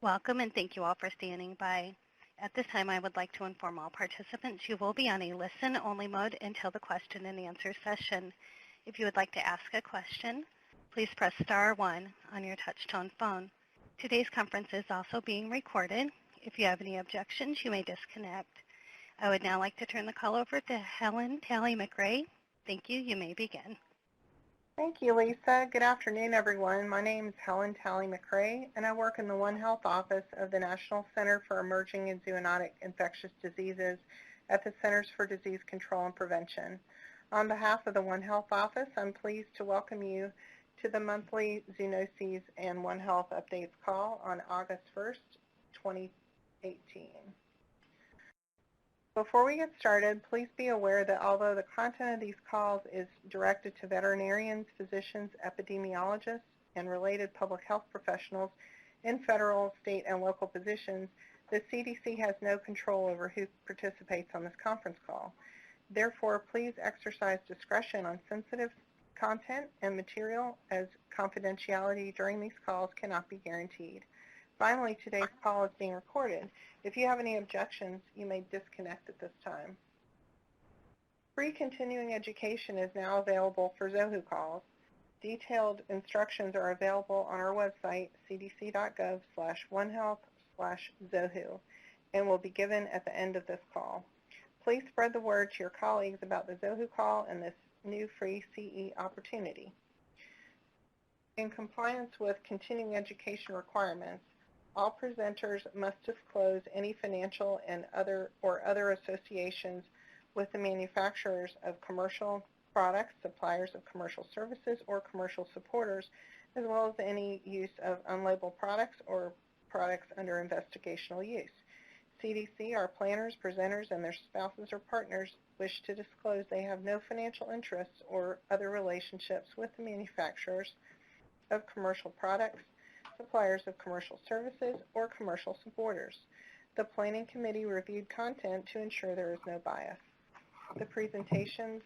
Welcome and thank you all for standing by. At this time, I would like to inform all participants you will be on a listen-only mode until the question and answer session. If you would like to ask a question, please press star 1 on your touch-tone phone. Today's conference is also being recorded. If you have any objections, you may disconnect. I would now like to turn the call over to Helen Talley-McRae. Thank you. You may begin. Thank you, Lisa. Good afternoon, everyone. My name is Helen Talley-McRae, and I work in the One Health Office of the National Center for Emerging and Zoonotic Infectious Diseases at the Centers for Disease Control and Prevention. On behalf of the One Health Office, I'm pleased to welcome you to the monthly Zoonoses and One Health Updates call on August 1st, 2018. Before we get started, please be aware that although the content of these calls is directed to veterinarians, physicians, epidemiologists, and related public health professionals in federal, state, and local positions, the CDC has no control over who participates on this conference call. Therefore, please exercise discretion on sensitive content and material, as confidentiality during these calls cannot be guaranteed. Finally, today's call is being recorded. If you have any objections, you may disconnect at this time. Free continuing education is now available for ZOHU calls. Detailed instructions are available on our website, cdc.gov/onehealth/ZOHU, and will be given at the end of this call. Please spread the word to your colleagues about the ZOHU call and this new free CE opportunity. In compliance with continuing education requirements, all presenters must disclose any financial and other associations with the manufacturers of commercial products, suppliers of commercial services, or commercial supporters, as well as any use of unlabeled products or products under investigational use. CDC, our planners, presenters, and their spouses or partners wish to disclose they have no financial interests or other relationships with the manufacturers of commercial products, suppliers of commercial services, or commercial supporters. The Planning Committee reviewed content to ensure there is no bias. The presentations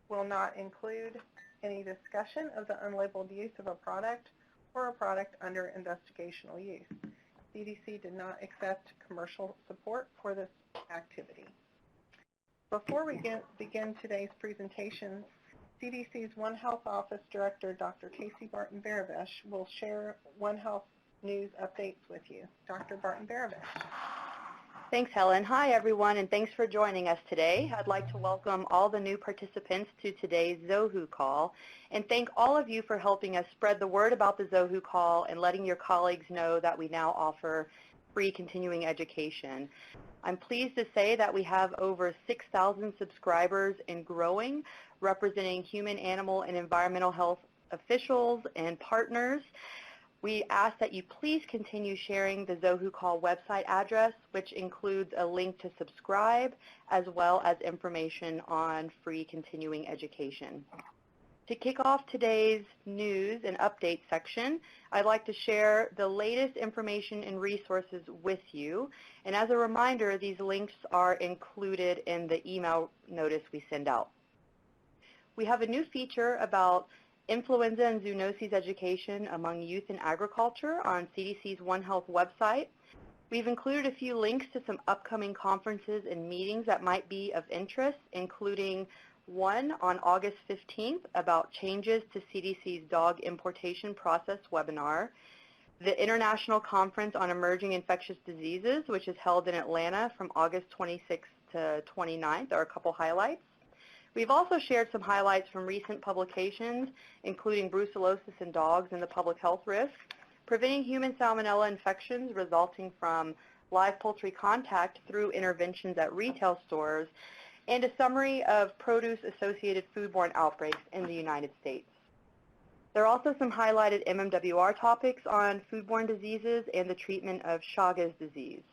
will not include any discussion of the unlabeled use of a product or a product under investigational use. CDC did not accept commercial support for this activity. Before we begin today's presentation, CDC's One Health Office Director, Dr. Casey Barton-Baravesh, will share One Health news updates with you. Dr. Barton-Baravesh. Thanks, Helen. Hi, everyone, and thanks for joining us today. I'd like to welcome all the new participants to today's ZOHU call and thank all of you for helping us spread the word about the ZOHU call and letting your colleagues know that we now offer free continuing education. I'm pleased to say that we have over 6,000 subscribers and growing, representing human, animal, and environmental health officials and partners. We ask that you please continue sharing the ZOHU Call website address, which includes a link to subscribe, as well as information on free continuing education. To kick off today's news and update section, I'd like to share the latest information and resources with you. And as a reminder, these links are included in the email notice we send out. We have a new feature about influenza and zoonoses education among youth in agriculture on CDC's One Health website. We've included a few links to some upcoming conferences and meetings that might be of interest, including one on August 15th about changes to CDC's dog importation process webinar, the International Conference on Emerging Infectious Diseases, which is held in Atlanta from August 26th to 29th, are a couple highlights. We've also shared some highlights from recent publications, including brucellosis in dogs and the public health risk, preventing human salmonella infections resulting from live poultry contact through interventions at retail stores, and a summary of produce-associated foodborne outbreaks in the United States. There are also some highlighted MMWR topics on foodborne diseases and the treatment of Chagas disease.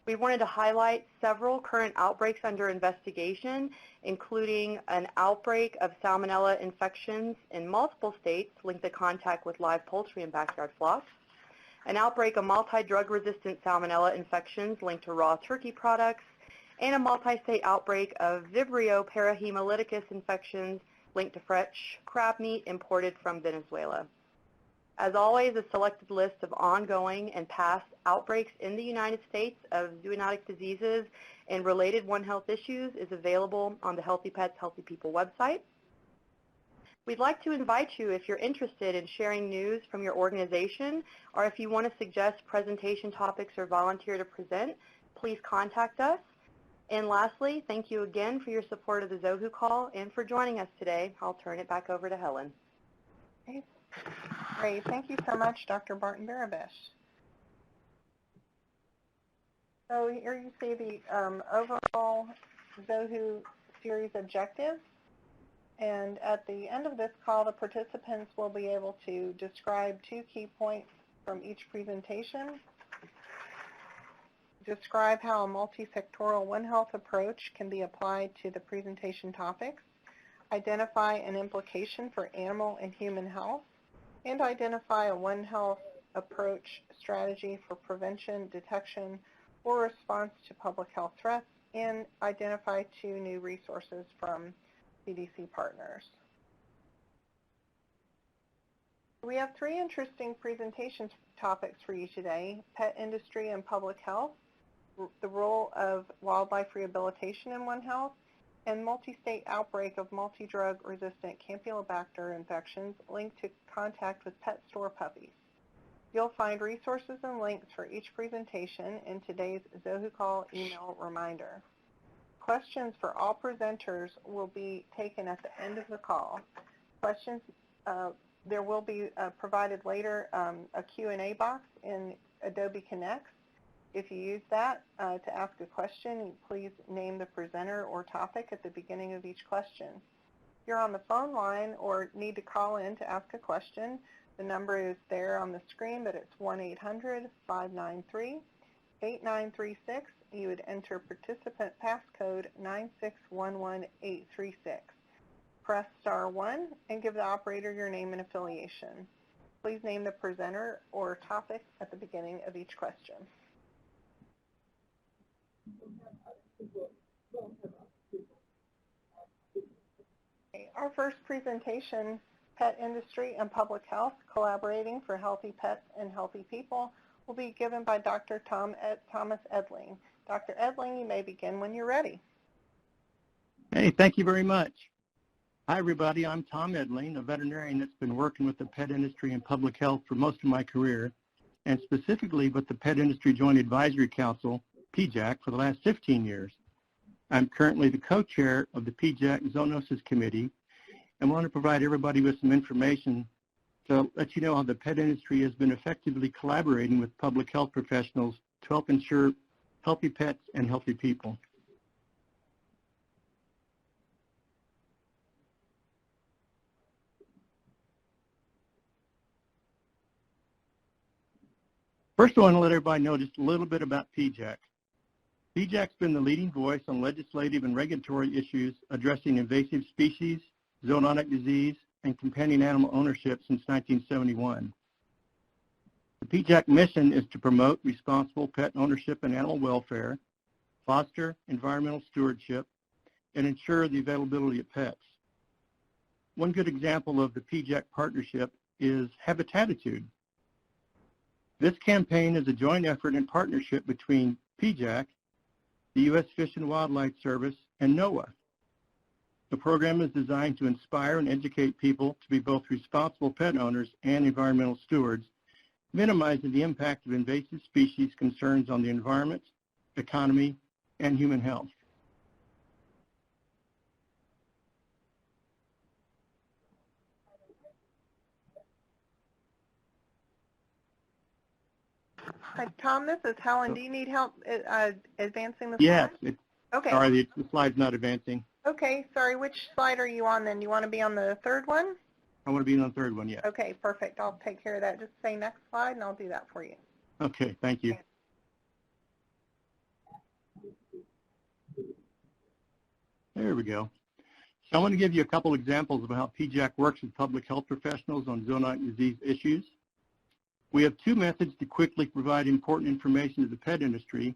We wanted to highlight several current outbreaks under investigation, including an outbreak of salmonella infections in multiple states linked to contact with live poultry and backyard flocks, an outbreak of multi-drug resistant salmonella infections linked to raw turkey products, and a multi-state outbreak of Vibrio parahemolyticus infections linked to fresh crab meat imported from Venezuela. As always, a selected list of ongoing and past outbreaks in the United States of zoonotic diseases and related One Health issues is available on the Healthy Pets, Healthy People website. We'd like to invite you, if you're interested in sharing news from your organization, or if you want to suggest presentation topics or volunteer to present, please contact us. And lastly, thank you again for your support of the ZOHU call and for joining us today. I'll turn it back over to Helen. Okay. Great. Thank you so much, Dr. Barton-Barabesh. So here you see the overall ZOHU series objectives. And at the end of this call, the participants will be able to describe 2 key points from each presentation, describe how a multi-sectoral One Health approach can be applied to the presentation topics, identify an implication for animal and human health, and identify a One Health approach strategy for prevention, detection, or response to public health threats, and identify 2 new resources from CDC partners. We have 3 interesting presentation topics for you today: pet industry and public health, the role of wildlife rehabilitation in One Health, and multi-state outbreak of multi-drug resistant Campylobacter infections linked to contact with pet store puppies. You'll find resources and links for each presentation in today's ZOHU Call email reminder. Questions for all presenters will be taken at the end of the call. Questions, there will be provided later a Q&A box in Adobe Connect. If you use that to ask a question, please name the presenter or topic at the beginning of each question. If you're on the phone line or need to call in to ask a question, the number is there on the screen, but it's 1-800-593-8936. You would enter participant passcode 9611836. Press *1 and give the operator your name and affiliation. Please name the presenter or topic at the beginning of each question. Okay, our first presentation, Pet Industry and Public Health, Collaborating for Healthy Pets and Healthy People, will be given by Dr. Thomas Edling. Dr. Edling, you may begin when you're ready. Hey, thank you very much. Hi, everybody. I'm Tom Edling, a veterinarian that's been working with the pet industry and public health for most of my career, and specifically with the Pet Industry Joint Advisory Council, PJAC, for the last 15 years. I'm currently the co-chair of the PJAC Zoonosis Committee, and want to provide everybody with some information to let you know how the pet industry has been effectively collaborating with public health professionals to help ensure healthy pets and healthy people. First, I want to let everybody know just a little bit about PJAC. PJAC's been the leading voice on legislative and regulatory issues addressing invasive species, zoonotic disease, and companion animal ownership since 1971. The PJAC mission is to promote responsible pet ownership and animal welfare, foster environmental stewardship, and ensure the availability of pets. One good example of the PJAC partnership is Habitatitude. This campaign is a joint effort and partnership between PJAC, the U.S. Fish and Wildlife Service, and NOAA. The program is designed to inspire and educate people to be both responsible pet owners and environmental stewards, minimizing the impact of invasive species concerns on the environment, economy, and human health. Hi, Tom, this is Helen. Do you need help advancing the Yes. slide? Okay. Sorry, the slide's not advancing. Okay, sorry. Which slide are you on then? You want to be on the third one? I want to be on the third one, yes. Okay, perfect. I'll take care of that. Just say next slide, and I'll do that for you. Okay, thank you. Okay. There we go. So I want to give you a couple examples of how PJAC works with public health professionals on zoonotic disease issues. We have 2 methods to quickly provide important information to the pet industry.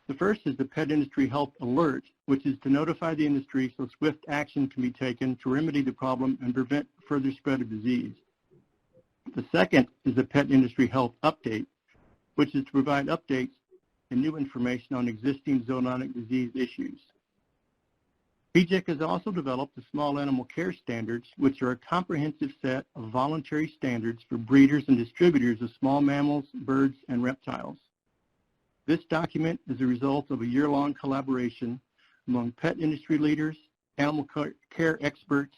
The first is the Pet Industry Health Alert, which is to notify the industry so swift action can be taken to remedy the problem and prevent further spread of disease. The second is the Pet Industry Health Update, which is to provide updates and new information on existing zoonotic disease issues. PJEC has also developed the Small Animal Care Standards, which are a comprehensive set of voluntary standards for breeders and distributors of small mammals, birds, and reptiles. This document is a result of a year-long collaboration among pet industry leaders, animal care experts,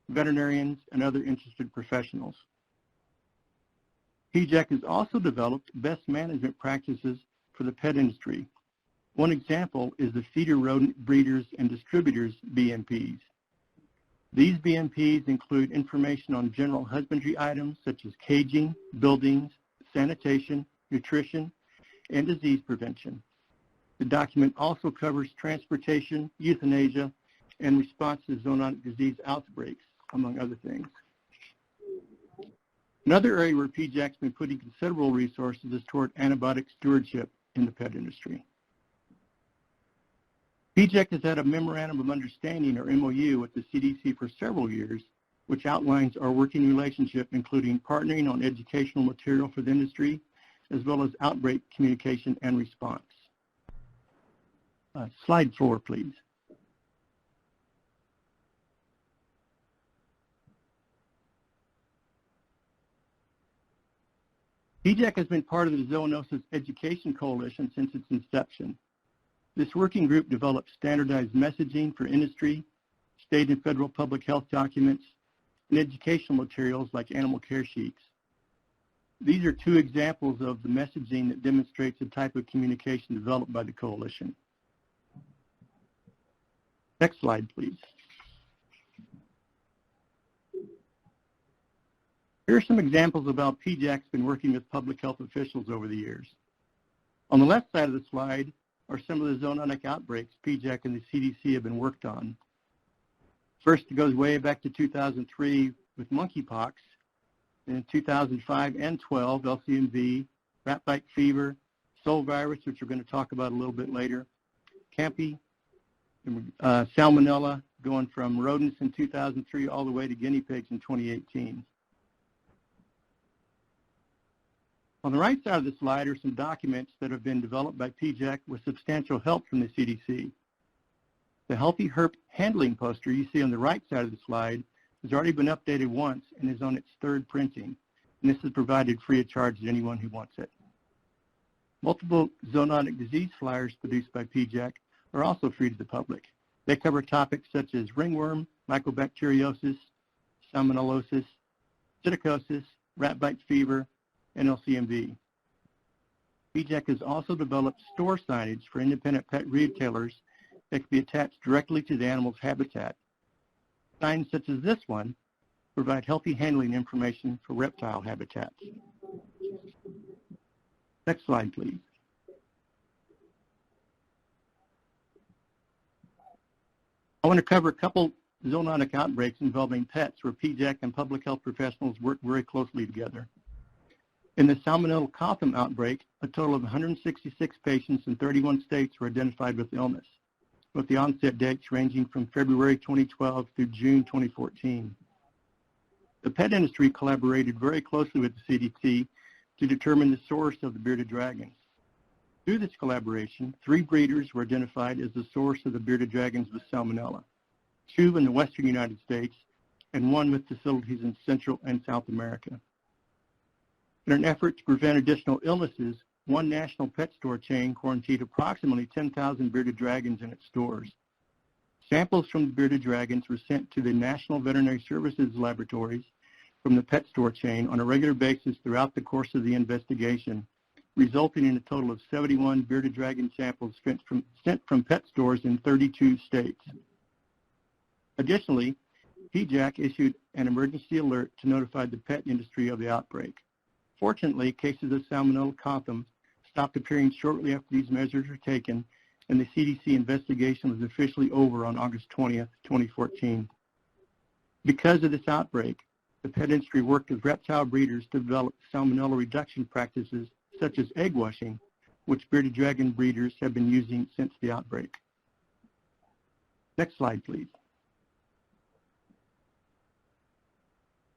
veterinarians, and other interested professionals. PJEC has also developed best management practices for the pet industry. One example is the Feeder Rodent Breeders and Distributors BMPs. These BMPs include information on general husbandry items such as caging, buildings, sanitation, nutrition, and disease prevention. The document also covers transportation, euthanasia, and response to zoonotic disease outbreaks, among other things. Another area where PJEC's been putting considerable resources is toward antibiotic stewardship in the pet industry. PJEC has had a Memorandum of Understanding, or MOU, with the CDC for several years, which outlines our working relationship, including partnering on educational material for the industry, as well as outbreak communication and response. Slide 4, please. PJEC has been part of the Zoonosis Education Coalition since its inception. This working group develops standardized messaging for industry, state and federal public health documents, and educational materials like animal care sheets. These are two examples of the messaging that demonstrates the type of communication developed by the coalition. Next slide, please. Here are some examples of how PJEC's been working with public health officials over the years. On the left side of the slide are some of the zoonotic outbreaks PJEC and the CDC have been worked on. First, it goes way back to 2003 with monkeypox, and in 2005 and 12, LCMV, rat bite fever, sole virus, which we're going to talk about a little bit later, Campy, salmonella, going from rodents in 2003 all the way to guinea pigs in 2018. On the right side of the slide are some documents that have been developed by PJEC with substantial help from the CDC. The Healthy Herp Handling poster you see on the right side of the slide has already been updated once and is on its third printing, and this is provided free of charge to anyone who wants it. Multiple zoonotic disease flyers produced by PJEC are also free to the public. They cover topics such as ringworm, mycobacteriosis, salmonellosis, psittacosis, rat bite fever, and LCMV. PJEC has also developed store signage for independent pet retailers that can be attached directly to the animal's habitat. Signs such as this one provide healthy handling information for reptile habitats. Next slide, please. I want to cover a couple zoonotic outbreaks involving pets where PJEC and public health professionals work very closely together. In the Salmonella Cotham outbreak, a total of 166 patients in 31 states were identified with the illness, with the onset dates ranging from February 2012 through June 2014. The pet industry collaborated very closely with the CDC to determine the source of the bearded dragons. Through this collaboration, 3 breeders were identified as the source of the bearded dragons with salmonella, 2 in the western United States and 1 with facilities in Central and South America. In an effort to prevent additional illnesses, one national pet store chain quarantined approximately 10,000 bearded dragons in its stores. Samples from the bearded dragons were sent to the National Veterinary Services laboratories from the pet store chain on a regular basis throughout the course of the investigation, resulting in a total of 71 bearded dragon samples sent from pet stores in 32 states. Additionally, PJEC issued an emergency alert to notify the pet industry of the outbreak. Fortunately, cases of Salmonella Cotham stopped appearing shortly after these measures were taken, and the CDC investigation was officially over on August 20th, 2014. Because of this outbreak, the pet industry worked with reptile breeders to develop salmonella reduction practices such as egg washing, which bearded dragon breeders have been using since the outbreak. Next slide, please.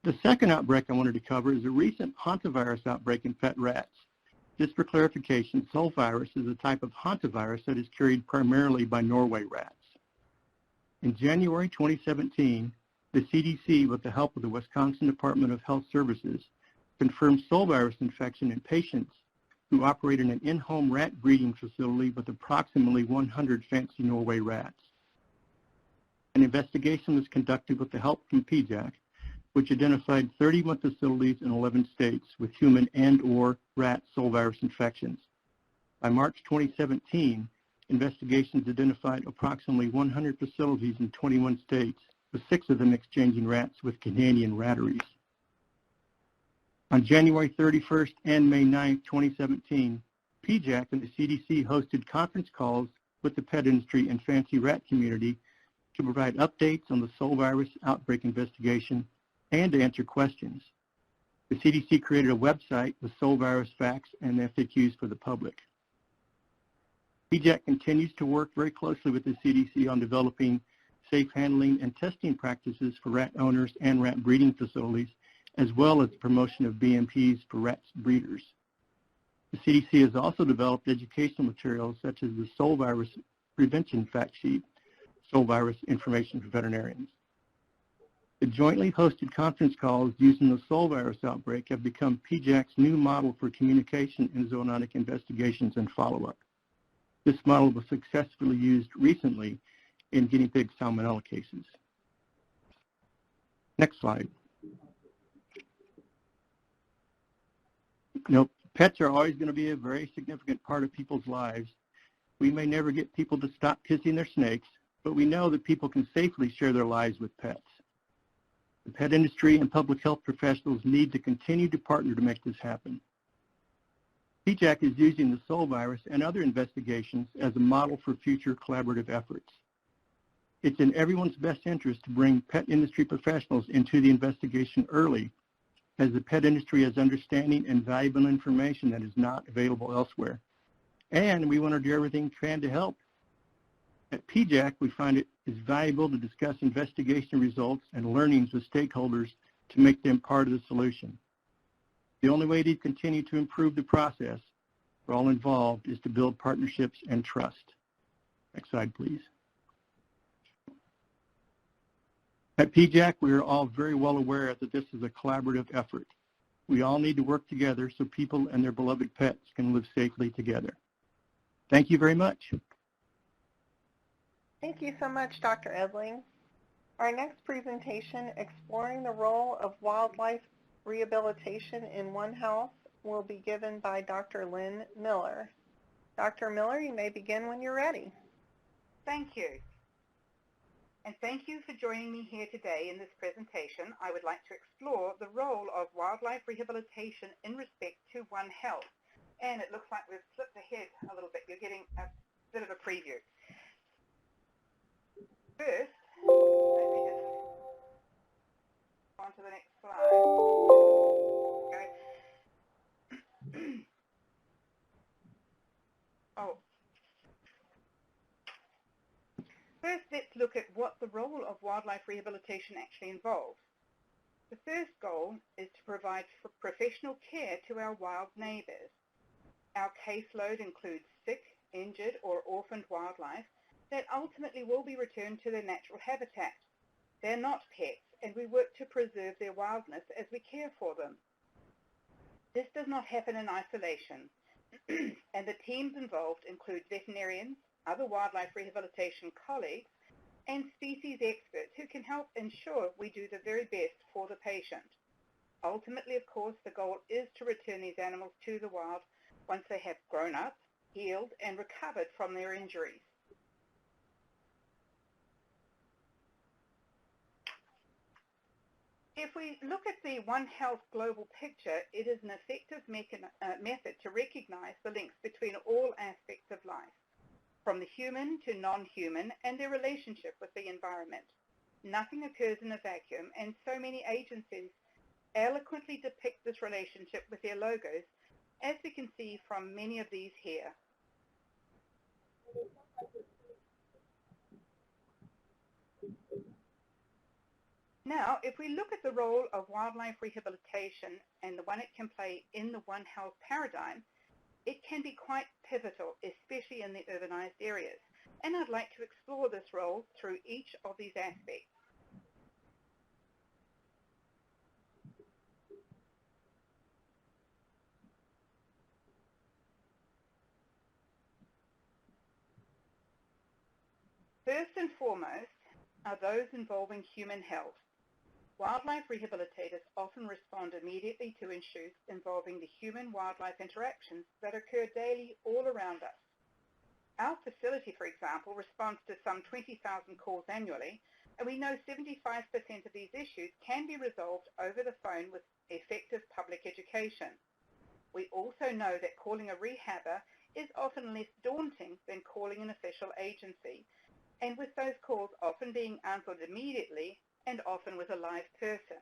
The second outbreak I wanted to cover is a recent hantavirus outbreak in pet rats. Just for clarification, SOL virus is a type of hantavirus that is carried primarily by Norway rats. In January 2017, the CDC, with the help of the Wisconsin Department of Health Services, confirmed SOL virus infection in patients who operate in an in-home rat breeding facility with approximately 100 fancy Norway rats. An investigation was conducted with the help from PJAC, which identified 31 facilities in 11 states with human and/or rat SOL virus infections. By March 2017, investigations identified approximately 100 facilities in 21 states, with 6 of them exchanging rats with Canadian ratteries. On January 31st and May 9th, 2017, PJAC and the CDC hosted conference calls with the pet industry and fancy rat community to provide updates on the SOL virus outbreak investigation and to answer questions. The CDC created a website with SOL virus facts and FAQs for the public. PJAC continues to work very closely with the CDC on developing safe handling and testing practices for rat owners and rat breeding facilities, as well as the promotion of BMPs for rat breeders. The CDC has also developed educational materials such as the SOL virus prevention fact sheet, SOL virus information for veterinarians. The jointly hosted conference calls using the SOL virus outbreak have become PJAC's new model for communication in zoonotic investigations and follow-up. This model was successfully used recently in guinea pig salmonella cases. Next slide. Pets are always going to be a very significant part of people's lives. We may never get people to stop kissing their snakes, but we know that people can safely share their lives with pets. The pet industry and public health professionals need to continue to partner to make this happen. PJAC is using the SOL virus and other investigations as a model for future collaborative efforts. It's in everyone's best interest to bring pet industry professionals into the investigation early, as the pet industry has understanding and valuable information that is not available elsewhere. And we want to do everything we can to help. At PJAC, we find it is valuable to discuss investigation results and learnings with stakeholders to make them part of the solution. The only way to continue to improve the process for all involved is to build partnerships and trust. Next slide, please. At PJAC, we are all very well aware that this is a collaborative effort. We all need to work together so people and their beloved pets can live safely together. Thank you very much. Thank you so much, Dr. Edling. Our next presentation, Exploring the Role of Wildlife Rehabilitation in One Health, will be given by Dr. Lynn Miller. Dr. Miller, you may begin when you're ready. Thank you. And thank you for joining me here today in this presentation. I would like to explore the role of wildlife rehabilitation in respect to One Health. And it looks like we've slipped ahead a little bit. You're getting a bit of a preview. First, let me just go on to the next slide. Okay. First, let's look at what the role of wildlife rehabilitation actually involves. The first goal is to provide professional care to our wild neighbours. Our caseload includes sick, injured or orphaned wildlife that ultimately will be returned to their natural habitat. They're not pets, and we work to preserve their wildness as we care for them. This does not happen in isolation, and the teams involved include veterinarians, other wildlife rehabilitation colleagues, and species experts who can help ensure we do the very best for the patient. Ultimately, of course, the goal is to return these animals to the wild once they have grown up, healed, and recovered from their injuries. If we look at the One Health global picture, it is an effective method to recognize the links between all aspects of life, from the human to non-human and their relationship with the environment. Nothing occurs in a vacuum, and so many agencies eloquently depict this relationship with their logos, as we can see from many of these here. Now, if we look at the role of wildlife rehabilitation and the one it can play in the One Health paradigm, it can be quite pivotal, especially in the urbanized areas. And I'd like to explore this role through each of these aspects. First and foremost are those involving human health. Wildlife rehabilitators often respond immediately to issues involving the human-wildlife interactions that occur daily all around us. Our facility, for example, responds to some 20,000 calls annually, and we know 75% of these issues can be resolved over the phone with effective public education. We also know that calling a rehabber is often less daunting than calling an official agency, and with those calls often being answered immediately and often with a live person.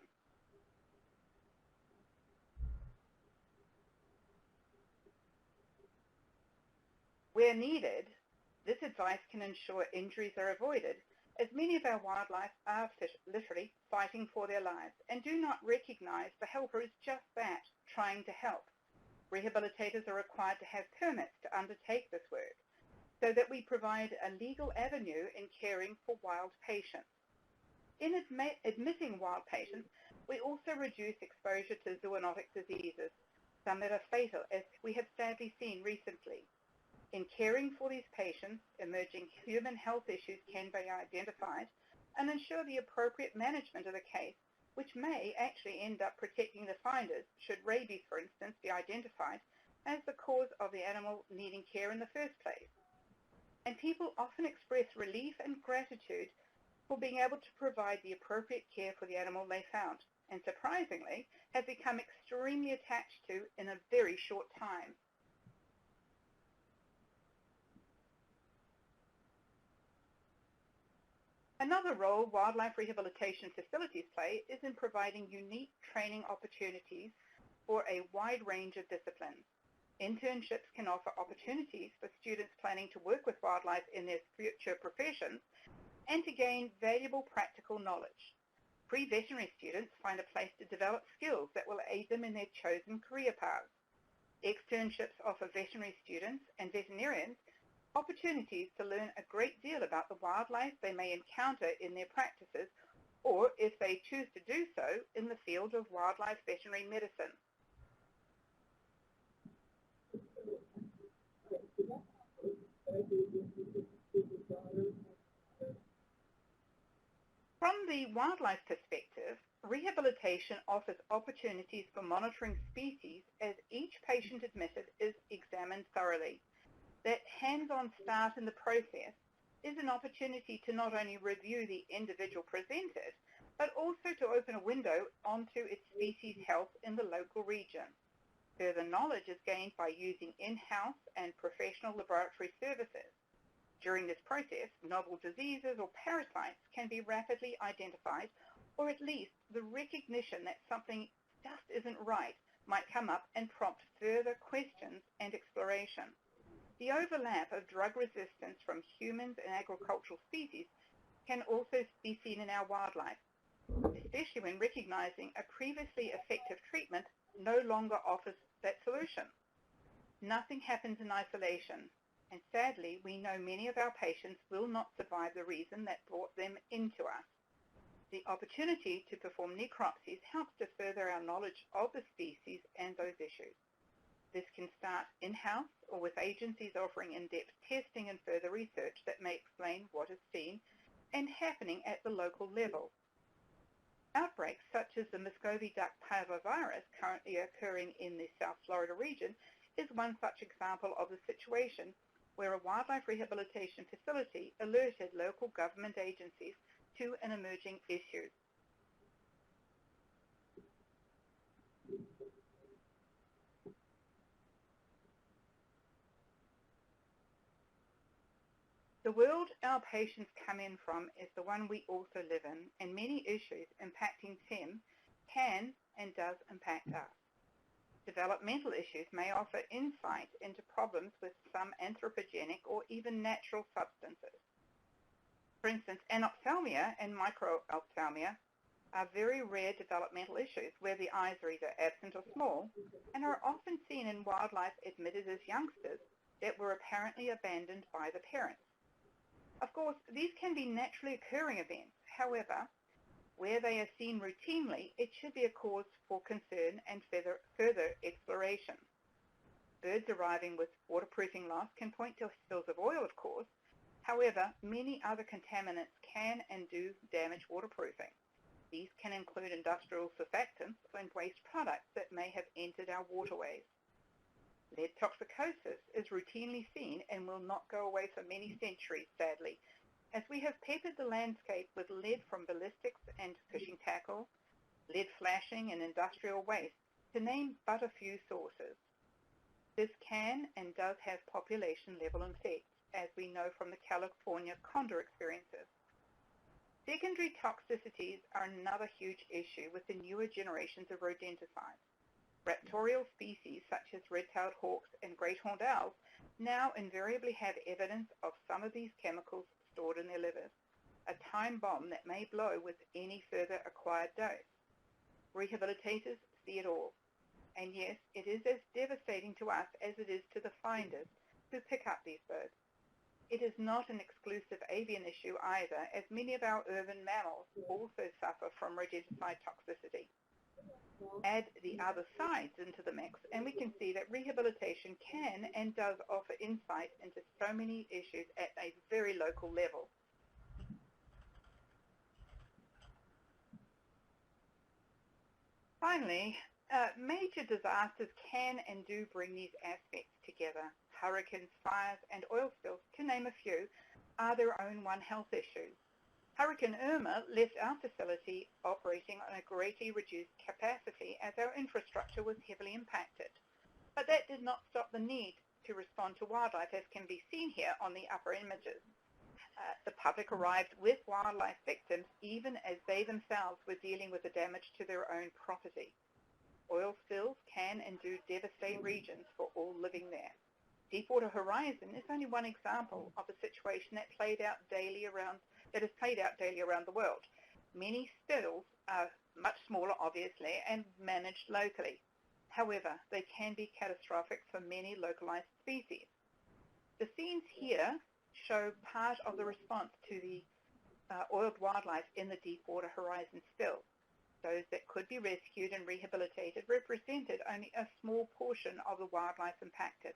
Where needed, this advice can ensure injuries are avoided, as many of our wildlife are literally fighting for their lives and do not recognize the helper is just that, trying to help. Rehabilitators are required to have permits to undertake this work, so that we provide a legal avenue in caring for wild patients. In admitting wild patients, we also reduce exposure to zoonotic diseases, some that are fatal, as we have sadly seen recently. In caring for these patients, emerging human health issues can be identified and ensure the appropriate management of the case, which may actually end up protecting the finders should rabies, for instance, be identified as the cause of the animal needing care in the first place. And people often express relief and gratitude for being able to provide the appropriate care for the animal they found, and surprisingly, have become extremely attached to in a very short time. Another role wildlife rehabilitation facilities play is in providing unique training opportunities for a wide range of disciplines. Internships can offer opportunities for students planning to work with wildlife in their future professions and to gain valuable practical knowledge. Pre-veterinary students find a place to develop skills that will aid them in their chosen career paths. Externships offer veterinary students and veterinarians opportunities to learn a great deal about the wildlife they may encounter in their practices, or if they choose to do so, in the field of wildlife veterinary medicine. From the wildlife perspective, rehabilitation offers opportunities for monitoring species as each patient admitted is examined thoroughly. That hands-on start in the process is an opportunity to not only review the individual presented, but also to open a window onto its species health in the local region. Further knowledge is gained by using in-house and professional laboratory services. During this process, novel diseases or parasites can be rapidly identified, or at least the recognition that something just isn't right might come up and prompt further questions and exploration. The overlap of drug resistance from humans and agricultural species can also be seen in our wildlife, especially when recognizing a previously effective treatment no longer offers that solution. Nothing happens in isolation, and sadly, we know many of our patients will not survive the reason that brought them into us. The opportunity to perform necropsies helps to further our knowledge of the species and those issues. This can start in-house or with agencies offering in-depth testing and further research that may explain what is seen and happening at the local level. Outbreaks such as the Muscovy duck parvovirus currently occurring in the South Florida region is one such example of the situation where a wildlife rehabilitation facility alerted local government agencies to an emerging issue. The world our patients come in from is the one we also live in, and many issues impacting them can and does impact us. Developmental issues may offer insight into problems with some anthropogenic or even natural substances. For instance, anophthalmia and microophthalmia are very rare developmental issues where the eyes are either absent or small and are often seen in wildlife admitted as youngsters that were apparently abandoned by the parents. Of course, these can be naturally occurring events. However, where they are seen routinely, it should be a cause for concern and further exploration. Birds arriving with waterproofing loss can point to spills of oil, of course. However, many other contaminants can and do damage waterproofing. These can include industrial surfactants and waste products that may have entered our waterways. Lead toxicosis is routinely seen and will not go away for many centuries, sadly, as we have peppered the landscape with lead from ballistics and fishing tackle, lead flashing and industrial waste, to name but a few sources. This can and does have population-level effects, as we know from the California condor experiences. Secondary toxicities are another huge issue with the newer generations of rodenticides. Raptorial species such as red-tailed hawks and great-horned owls now invariably have evidence of some of these chemicals stored in their livers, a time bomb that may blow with any further acquired dose. Rehabilitators see it all. And yes, it is as devastating to us as it is to the finders who pick up these birds. It is not an exclusive avian issue either, as many of our urban mammals also suffer from rodenticide toxicity. Add the other sides into the mix, and we can see that rehabilitation can and does offer insight into so many issues at a very local level. Finally, major disasters can and do bring these aspects together. Hurricanes, fires, and oil spills, to name a few, are their own One Health issues. Hurricane Irma left our facility operating on a greatly reduced capacity as our infrastructure was heavily impacted. But that did not stop the need to respond to wildlife, as can be seen here on the upper images. The public arrived with wildlife victims even as they themselves were dealing with the damage to their own property. Oil spills can and do devastate regions for all living there. Deepwater Horizon is only one example of a situation that is played out daily around the world. Many spills are much smaller, obviously, and managed locally. However, they can be catastrophic for many localized species. The scenes here show part of the response to the oiled wildlife in the Deepwater Horizon spill. Those that could be rescued and rehabilitated represented only a small portion of the wildlife impacted.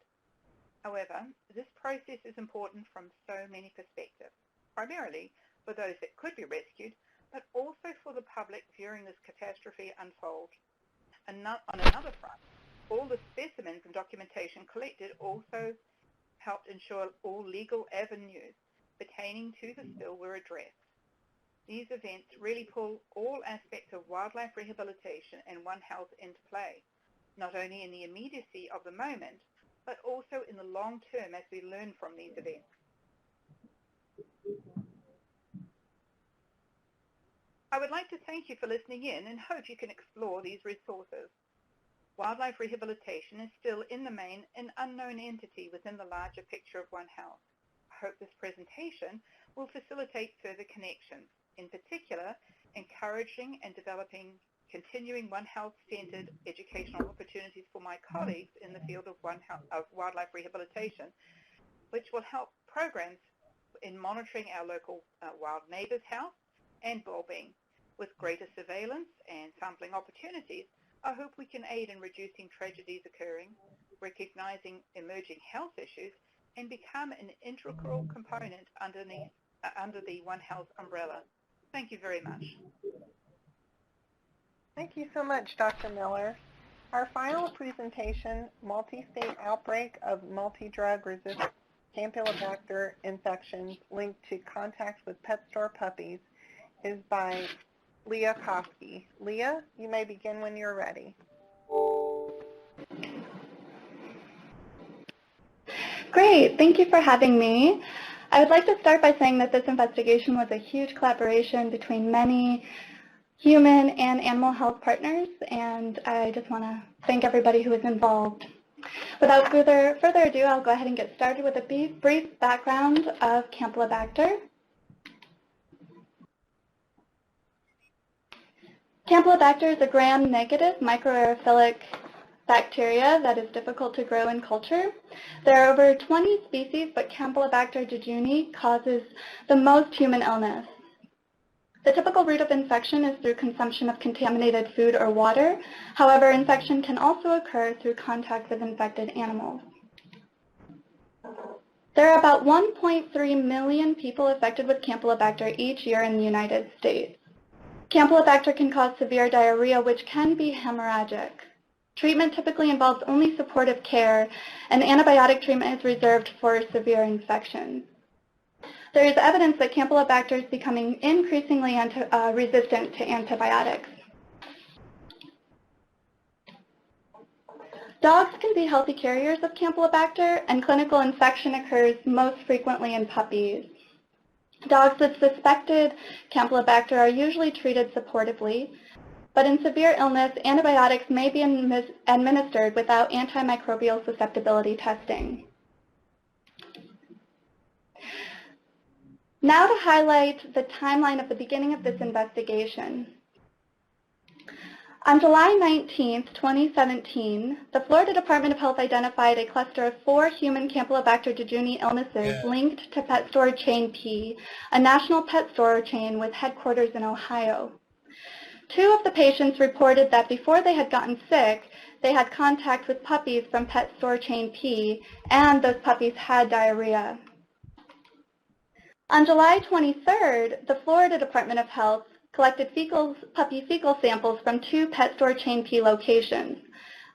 However, this process is important from so many perspectives, primarily for those that could be rescued, but also for the public viewing this catastrophe unfold. On another front, all the specimens and documentation collected also helped ensure all legal avenues pertaining to the spill were addressed. These events really pull all aspects of wildlife rehabilitation and One Health into play, not only in the immediacy of the moment, but also in the long term as we learn from these events. I would like to thank you for listening in and hope you can explore these resources. Wildlife rehabilitation is still, in the main, an unknown entity within the larger picture of One Health. I hope this presentation will facilitate further connections, in particular, encouraging and developing continuing One Health-centered educational opportunities for my colleagues in the field of wildlife rehabilitation, which will help programs in monitoring our local wild neighbours' health and well-being. With greater surveillance and sampling opportunities, I hope we can aid in reducing tragedies occurring, recognizing emerging health issues, and become an integral component under the One Health umbrella. Thank you very much. Thank you so much, Dr. Miller. Our final presentation, Multi-State Outbreak of Multi-Drug-Resistant Campylobacter Infections Linked to Contact with Pet Store Puppies, is by Leah Kofsky. Leah, you may begin when you're ready. Great. Thank you for having me. I would like to start by saying that this investigation was a huge collaboration between many human and animal health partners, and I just want to thank everybody who was involved. Without further ado, I'll go ahead and get started with a brief background of Campylobacter. Campylobacter is a gram-negative microaerophilic bacteria that is difficult to grow in culture. There are over 20 species, but Campylobacter jejuni causes the most human illness. The typical route of infection is through consumption of contaminated food or water. However, infection can also occur through contact with infected animals. There are about 1.3 million people affected with Campylobacter each year in the United States. Campylobacter can cause severe diarrhea, which can be hemorrhagic. Treatment typically involves only supportive care, and antibiotic treatment is reserved for severe infections. There is evidence that Campylobacter is becoming increasingly resistant to antibiotics. Dogs can be healthy carriers of Campylobacter, and clinical infection occurs most frequently in puppies. Dogs with suspected Campylobacter are usually treated supportively, but in severe illness, antibiotics may be administered without antimicrobial susceptibility testing. Now to highlight the timeline of the beginning of this investigation. On July 19, 2017, the Florida Department of Health identified a cluster of 4 human Campylobacter jejuni illnesses linked to pet store chain P, a national pet store chain with headquarters in Ohio. 2 of the patients reported that before they had gotten sick, they had contact with puppies from pet store chain P, and those puppies had diarrhea. On July 23rd, the Florida Department of Health collected puppy fecal samples from 2 pet store chain P locations.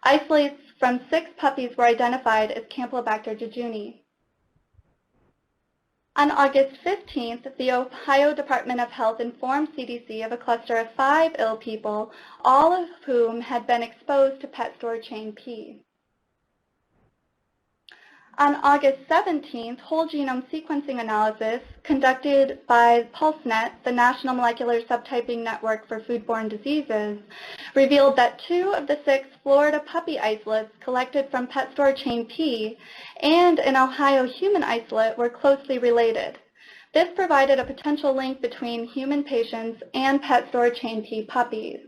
Isolates from 6 puppies were identified as Campylobacter jejuni. On August 15th, the Ohio Department of Health informed CDC of a cluster of 5 ill people, all of whom had been exposed to pet store chain P. On August 17th, whole genome sequencing analysis conducted by PulseNet, the National Molecular Subtyping Network for Foodborne Diseases, revealed that 2 of the 6 Florida puppy isolates collected from pet store chain P and an Ohio human isolate were closely related. This provided a potential link between human patients and pet store chain P puppies.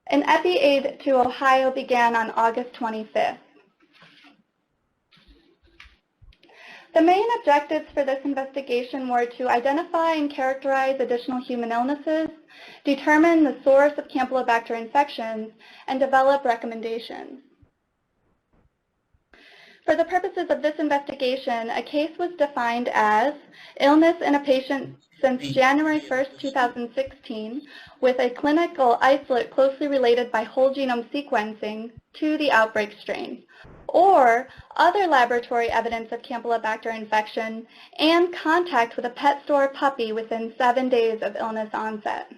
An EPI-aid to Ohio began on August 25th. The main objectives for this investigation were to identify and characterize additional human illnesses, determine the source of Campylobacter infections, and develop recommendations. For the purposes of this investigation, a case was defined as illness in a patient since January 1st, 2016, with a clinical isolate closely related by whole genome sequencing to the outbreak strain, or other laboratory evidence of Campylobacter infection and contact with a pet store puppy within 7 days of illness onset.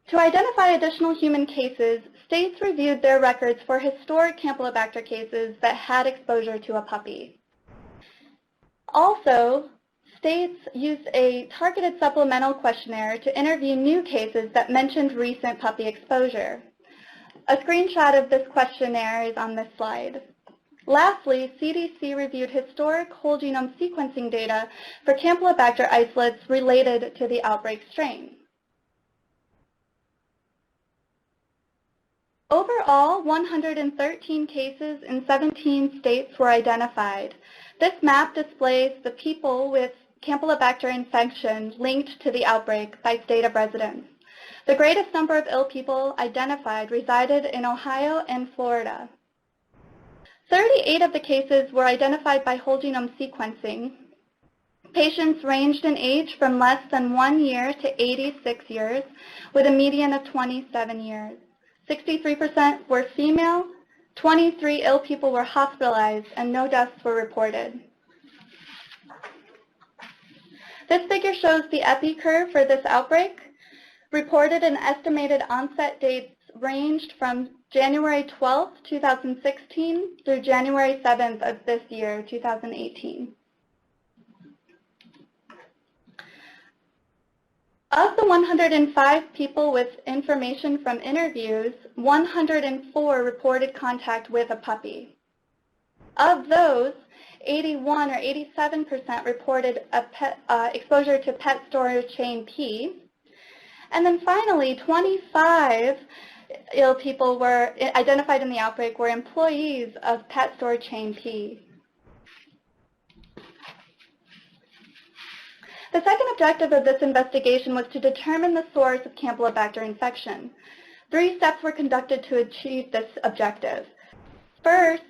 To identify additional human cases, states reviewed their records for historic Campylobacter cases that had exposure to a puppy. Also, states used a targeted supplemental questionnaire to interview new cases that mentioned recent puppy exposure. A screenshot of this questionnaire is on this slide. Lastly, CDC reviewed historic whole genome sequencing data for Campylobacter isolates related to the outbreak strain. Overall, 113 cases in 17 states were identified. This map displays the people with Campylobacter infection linked to the outbreak by state of residence. The greatest number of ill people identified resided in Ohio and Florida. 38 of the cases were identified by whole genome sequencing. Patients ranged in age from less than 1 year to 86 years, with a median of 27 years. 63% were female, 23 ill people were hospitalized, and no deaths were reported. This figure shows the epi curve for this outbreak. Reported and estimated onset dates ranged from January 12, 2016 through January 7th of this year, 2018. Of the 105 people with information from interviews, 104 reported contact with a puppy. Of those, 81 or 87% reported exposure to pet store chain P. And then finally, 25 ill people were identified in the outbreak were employees of pet store chain P. The second objective of this investigation was to determine the source of Campylobacter infection. 3 steps were conducted to achieve this objective. First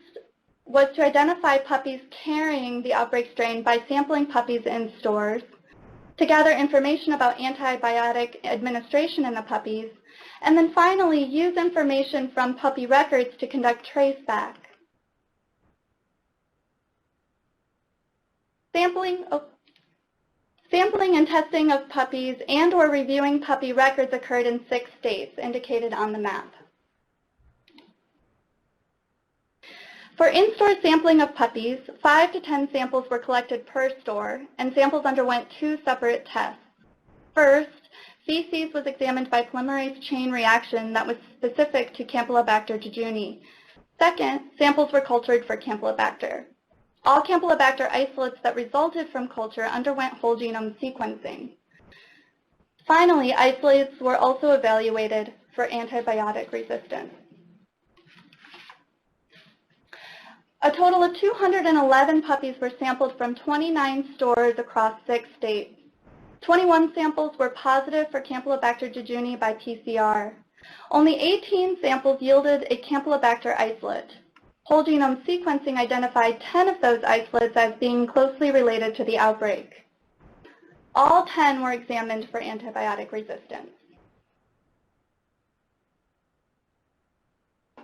was to identify puppies carrying the outbreak strain by sampling puppies in stores, to gather information about antibiotic administration in the puppies, and then finally use information from puppy records to conduct traceback. Sampling and testing of puppies and/or reviewing puppy records occurred in 6 states indicated on the map. For in-store sampling of puppies, 5 to 10 samples were collected per store, and samples underwent 2 separate tests. First, feces was examined by polymerase chain reaction that was specific to Campylobacter jejuni. Second, samples were cultured for Campylobacter. All Campylobacter isolates that resulted from culture underwent whole genome sequencing. Finally, isolates were also evaluated for antibiotic resistance. A total of 211 puppies were sampled from 29 stores across 6 states. 21 samples were positive for Campylobacter jejuni by PCR. Only 18 samples yielded a Campylobacter isolate. Whole genome sequencing identified 10 of those isolates as being closely related to the outbreak. All 10 were examined for antibiotic resistance.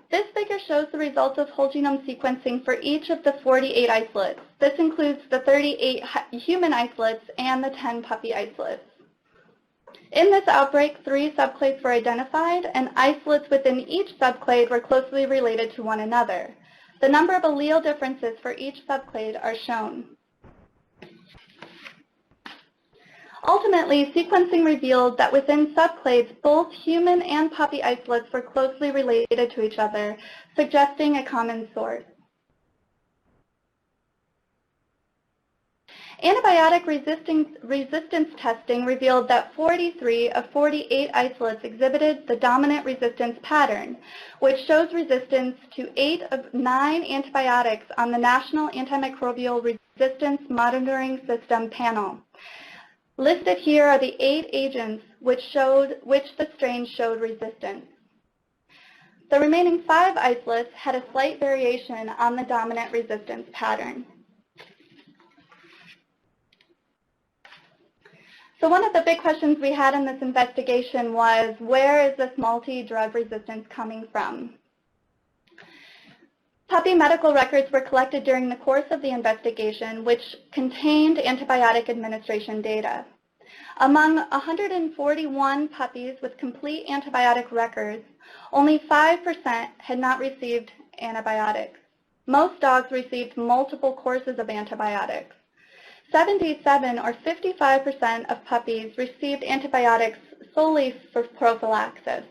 This figure shows the results of whole genome sequencing for each of the 48 isolates. This includes the 38 human isolates and the 10 puppy isolates. In this outbreak, 3 subclades were identified, and isolates within each subclade were closely related to one another. The number of allele differences for each subclade are shown. Ultimately, sequencing revealed that within subclades, both human and puppy isolates were closely related to each other, suggesting a common source. Antibiotic resistance testing revealed that 43 of 48 isolates exhibited the dominant resistance pattern, which shows resistance to 8 of 9 antibiotics on the National Antimicrobial Resistance Monitoring System panel. Listed here are the 8 agents which the strain showed resistance. The remaining 5 isolates had a slight variation on the dominant resistance pattern. So one of the big questions we had in this investigation was, where is this multi-drug resistance coming from? Puppy medical records were collected during the course of the investigation, which contained antibiotic administration data. Among 141 puppies with complete antibiotic records, only 5% had not received antibiotics. Most dogs received multiple courses of antibiotics. 77 or 55% of puppies received antibiotics solely for prophylaxis.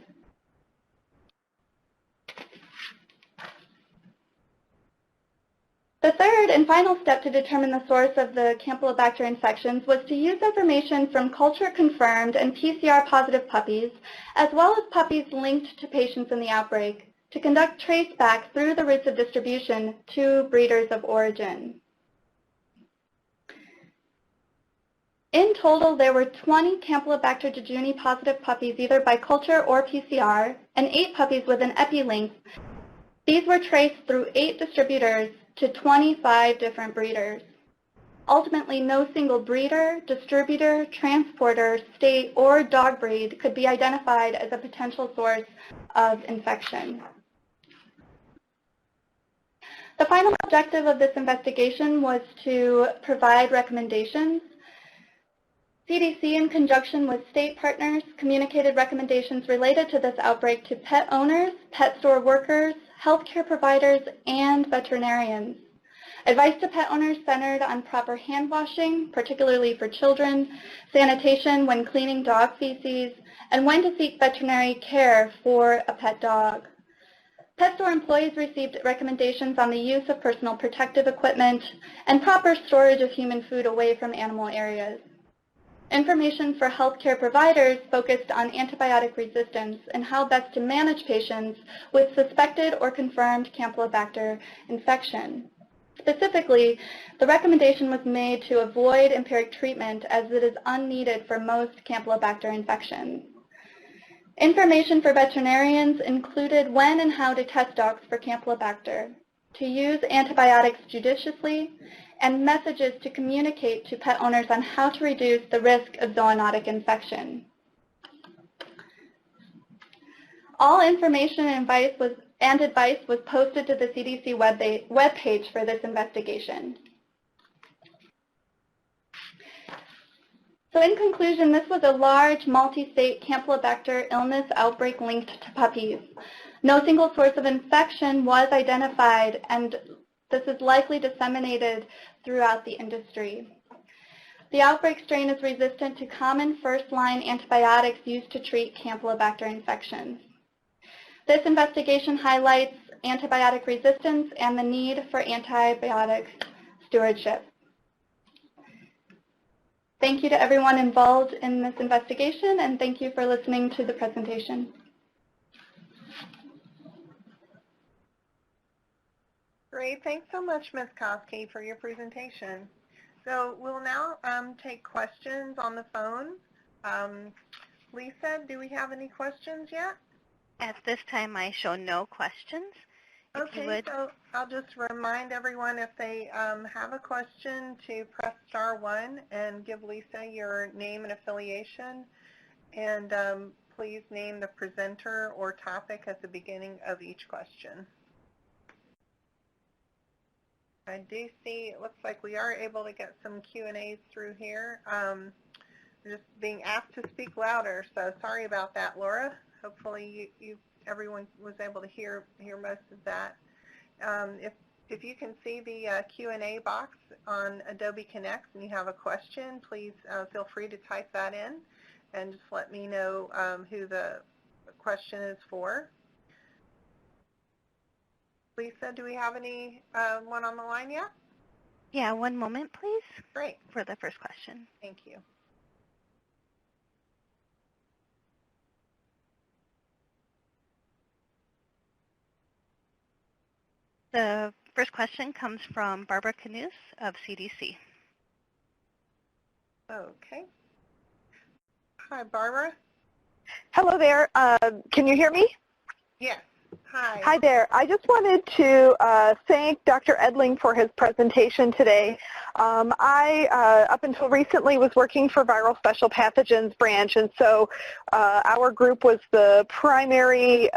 The third and final step to determine the source of the Campylobacter infections was to use information from culture-confirmed and PCR-positive puppies, as well as puppies linked to patients in the outbreak, to conduct traceback through the routes of distribution to breeders of origin. In total, there were 20 Campylobacter jejuni positive puppies either by culture or PCR, and 8 puppies with an epi-link. These were traced through 8 distributors to 25 different breeders. Ultimately, no single breeder, distributor, transporter, state, or dog breed could be identified as a potential source of infection. The final objective of this investigation was to provide recommendations. CDC, in conjunction with state partners, communicated recommendations related to this outbreak to pet owners, pet store workers, healthcare providers, and veterinarians. Advice to pet owners centered on proper hand washing, particularly for children, sanitation when cleaning dog feces, and when to seek veterinary care for a pet dog. Pet store employees received recommendations on the use of personal protective equipment and proper storage of human food away from animal areas. Information for healthcare providers focused on antibiotic resistance and how best to manage patients with suspected or confirmed Campylobacter infection. Specifically, the recommendation was made to avoid empiric treatment as it is unneeded for most Campylobacter infections. Information for veterinarians included when and how to test dogs for Campylobacter, to use antibiotics judiciously, and messages to communicate to pet owners on how to reduce the risk of zoonotic infection. All information and advice was posted to the CDC webpage for this investigation. So in conclusion, this was a large multi-state Campylobacter illness outbreak linked to puppies. No single source of infection was identified, and this is likely disseminated throughout the industry. The outbreak strain is resistant to common first-line antibiotics used to treat Campylobacter infections. This investigation highlights antibiotic resistance and the need for antibiotic stewardship. Thank you to everyone involved in this investigation, and thank you for listening to the presentation. Great. Thanks so much, Ms. Koski, for your presentation. So we'll now take questions on the phone. Lisa, do we have any questions yet? At this time, I show no questions. Okay, so I'll just remind everyone if they have a question to press *1 and give Lisa your name and affiliation, and please name the presenter or topic at the beginning of each question. I do see, it looks like we are able to get some Q&As through here. We're just being asked to speak louder, so sorry about that, Laura. Hopefully everyone was able to hear most of that. If you can see the Q&A box on Adobe Connect and you have a question, please feel free to type that in and just let me know who the question is for. Lisa, do we have any one on the line yet? Yeah, one moment, please. Great. For the first question. Thank you. The first question comes from Barbara Canus of CDC. Okay. Hi, Barbara. Hello there. Can you hear me? Yes. Hi. Hi there. I just wanted to thank Dr. Edling for his presentation today. I, up until recently, was working for Viral Special Pathogens branch, and so our group was the primary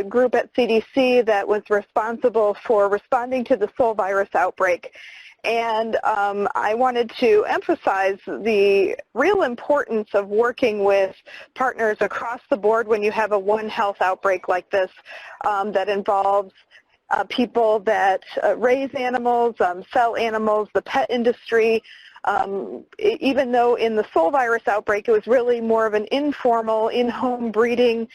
group at CDC that was responsible for responding to the sole virus outbreak. And I wanted to emphasize the real importance of working with partners across the board when you have a One Health outbreak like this that involves people that raise animals, sell animals, the pet industry. Even though in the sole virus outbreak it was really more of an informal, in-home breeding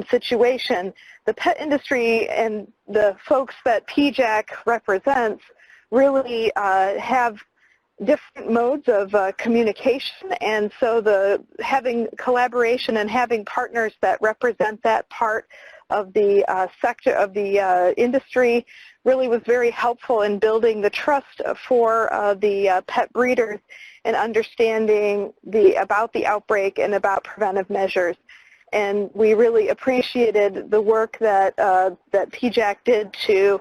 situation, the pet industry and the folks that PJAC represents really have different modes of communication, and so having collaboration and having partners that represent that part of the sector of the industry really was very helpful in building the trust for the pet breeders and understanding about the outbreak and about preventive measures. And we really appreciated the work that PJAC did to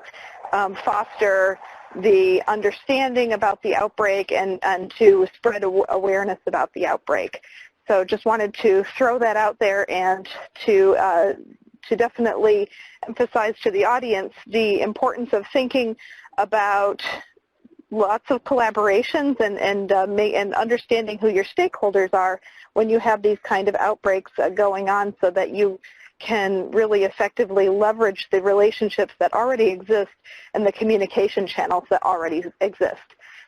foster the understanding about the outbreak and to spread awareness about the outbreak. So just wanted to throw that out there and to definitely emphasize to the audience the importance of thinking about lots of collaborations and understanding who your stakeholders are when you have these kind of outbreaks going on, so that you can really effectively leverage the relationships that already exist and the communication channels that already exist.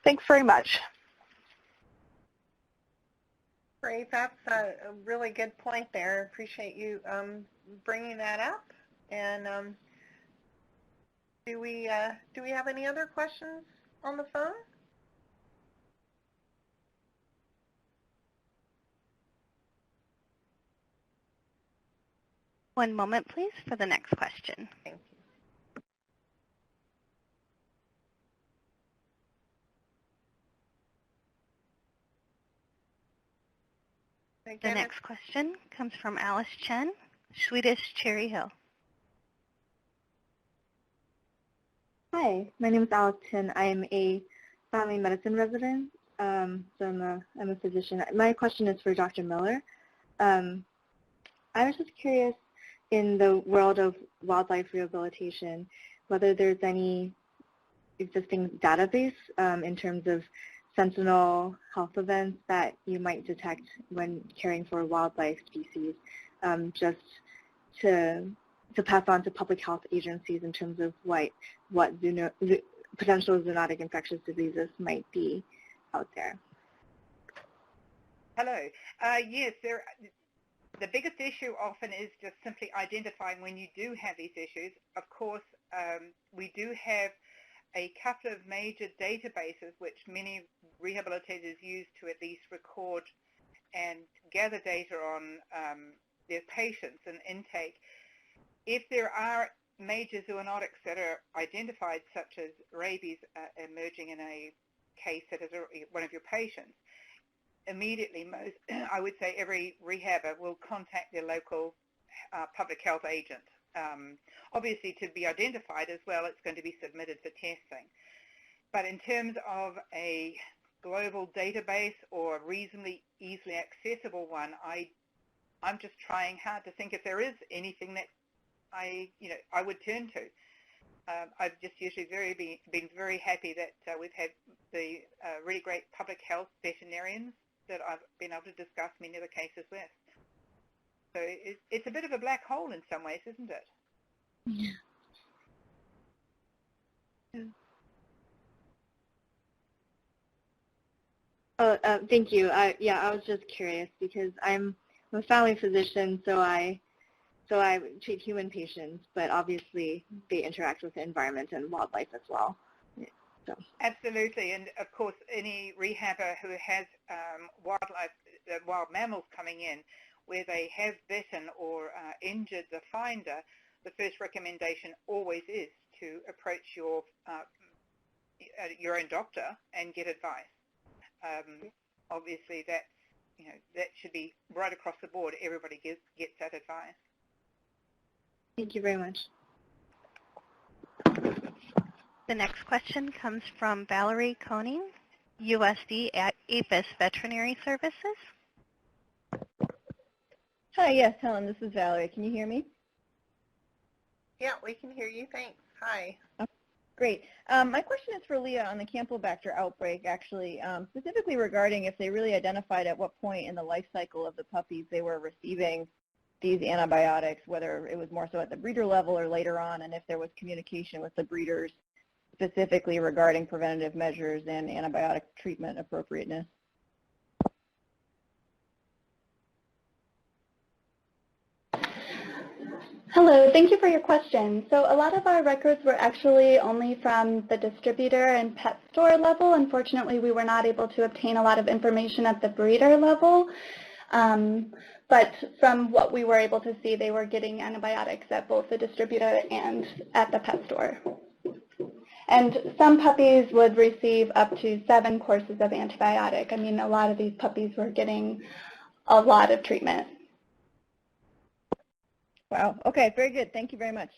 Thanks very much. Great. That's a really good point there. Appreciate you bringing that up. And Do we have any other questions on the phone? One moment, please, for the next question. Thank you. The next question comes from Alice Chen, Swedish Cherry Hill. Hi, my name is Alice Chen. I am a family medicine resident, so I'm a physician. My question is for Dr. Miller. I was just curious, in the world of wildlife rehabilitation, whether there's any existing database in terms of sentinel health events that you might detect when caring for wildlife species, just to pass on to public health agencies in terms of what potential zoonotic infectious diseases might be out there. Hello. Yes, the biggest issue often is just simply identifying when you do have these issues. Of course, we do have a couple of major databases which many rehabilitators use to at least record and gather data on their patients and intake. If there are major zoonotics that are identified, such as rabies emerging in a case that is one of your patients, immediately I would say every rehabber will contact their local public health agent. Obviously, to be identified as well, it's going to be submitted for testing. But in terms of a global database or a reasonably easily accessible one, I'm just trying hard to think if there is anything that I would turn to. I've just usually been very happy that we've had the really great public health veterinarians that I've been able to discuss many of the cases with. So it's a bit of a black hole in some ways, isn't it? Yeah. Thank you. I was just curious because I'm a family physician, so I treat human patients, but obviously they interact with the environment and wildlife as well. So. Absolutely, and of course any rehabber who has wild mammals coming in where they have bitten or injured the finder, the first recommendation always is to approach your own doctor and get advice. Obviously that should be right across the board. Everybody gets that advice. Thank you very much. The next question comes from Valerie Koning, USD APHIS Veterinary Services. Hi, yes, Helen, this is Valerie. Can you hear me? Yeah, we can hear you. Thanks. Hi. Oh, great. My question is for Leah on the Campylobacter outbreak, actually, specifically regarding if they really identified at what point in the life cycle of the puppies they were receiving these antibiotics, whether it was more so at the breeder level or later on, and if there was communication with the breeders specifically regarding preventative measures and antibiotic treatment appropriateness. Hello, thank you for your question. So a lot of our records were actually only from the distributor and pet store level. Unfortunately, we were not able to obtain a lot of information at the breeder level. But from what we were able to see, they were getting antibiotics at both the distributor and at the pet store. And some puppies would receive up to 7 courses of antibiotic. I mean, a lot of these puppies were getting a lot of treatment. Wow. Okay, very good. Thank you very much.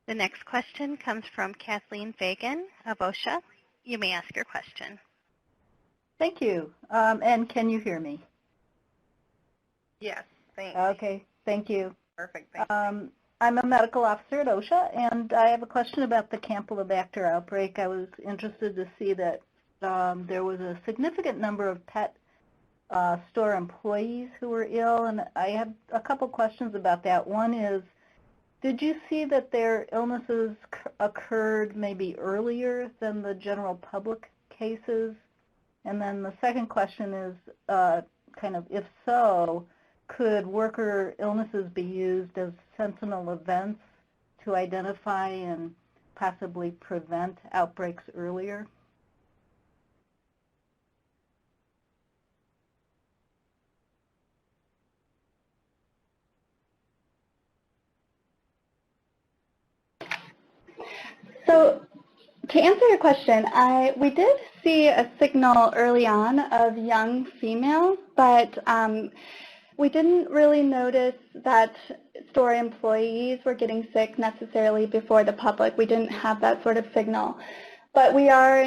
The next question comes from Kathleen Fagan of OSHA. You may ask your question. Thank you. And can you hear me? Yes, thanks. Okay, thank you. Perfect, thanks. I'm a medical officer at OSHA, and I have a question about the Campylobacter outbreak. I was interested to see that there was a significant number of pet store employees who were ill, and I have a couple questions about that. One is, did you see that their illnesses occurred maybe earlier than the general public cases? And then the second question is, kind of, if so, could worker illnesses be used as sentinel events to identify and possibly prevent outbreaks earlier? So to answer your question, we did see a signal early on of young females, but we didn't really notice that store employees were getting sick necessarily before the public. We didn't have that sort of signal. But we are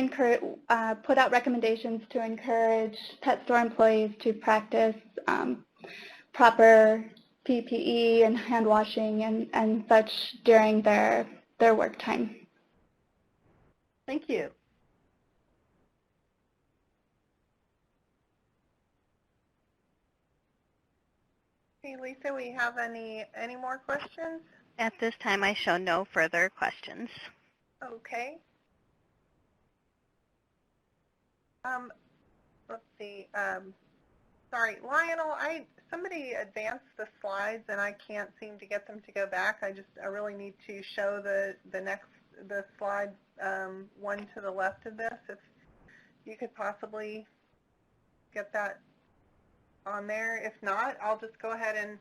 put out recommendations to encourage pet store employees to practice proper PPE and hand washing and such during their work time. Thank you. Hey, Lisa, we have any more questions? At this time, I show no further questions. Okay. Let's see. Sorry, Lionel, somebody advanced the slides and I can't seem to get them to go back. I really need to show the slide one to the left of this. If you could possibly get that on there. If not, I'll just go ahead and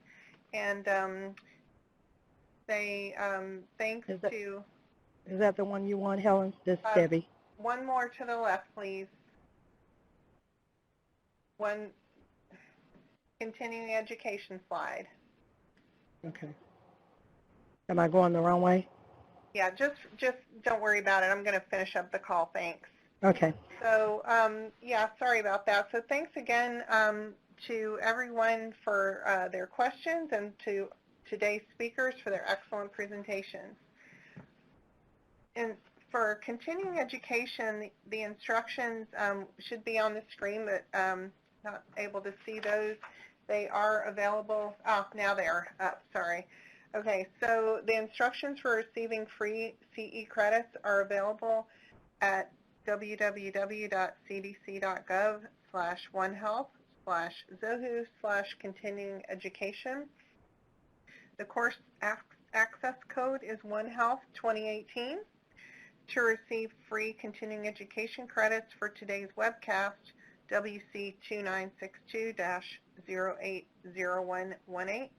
say thanks to... Is that the one you want, Helen? This is Debbie. One more to the left, please. One continuing education slide. Okay. Am I going the wrong way? Yeah, just don't worry about it. I'm going to finish up the call. Thanks. Okay. So, yeah, sorry about that. So thanks again to everyone for their questions and to today's speakers for their excellent presentations. And for continuing education, the instructions should be on the screen, but not able to see those. They are available. Oh, now they are up. Sorry. Okay, so the instructions for receiving free CE credits are available at www.cdc.gov/onehealth/ZOHU/continuing education. The course access code is OneHealth2018. To receive free continuing education credits for today's webcast, WC2962-080118.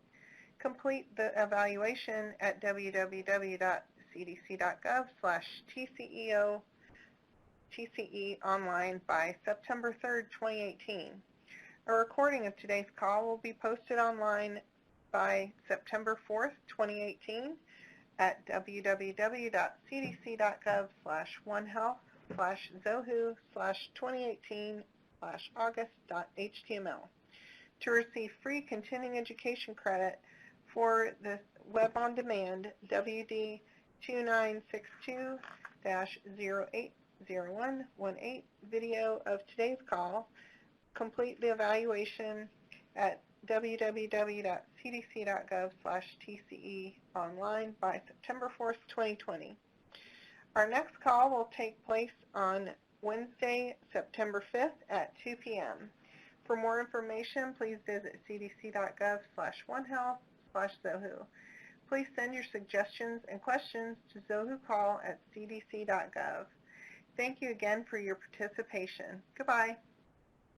Complete the evaluation at www.cdc.gov/TCE online by September 3rd, 2018. A recording of today's call will be posted online by September 4th, 2018 at www.cdc.gov/onehealth/zohu/2018/august.html. To receive free continuing education credit for this web on demand, WD2962-080118 video of today's call. Complete the evaluation at www.cdc.gov/TCE online by September 4th, 2020. Our next call will take place on Wednesday, September 5th at 2 p.m. For more information, please visit cdc.gov/onehealth/ZOHU. Please send your suggestions and questions to zohucall@cdc.gov. Thank you again for your participation. Goodbye.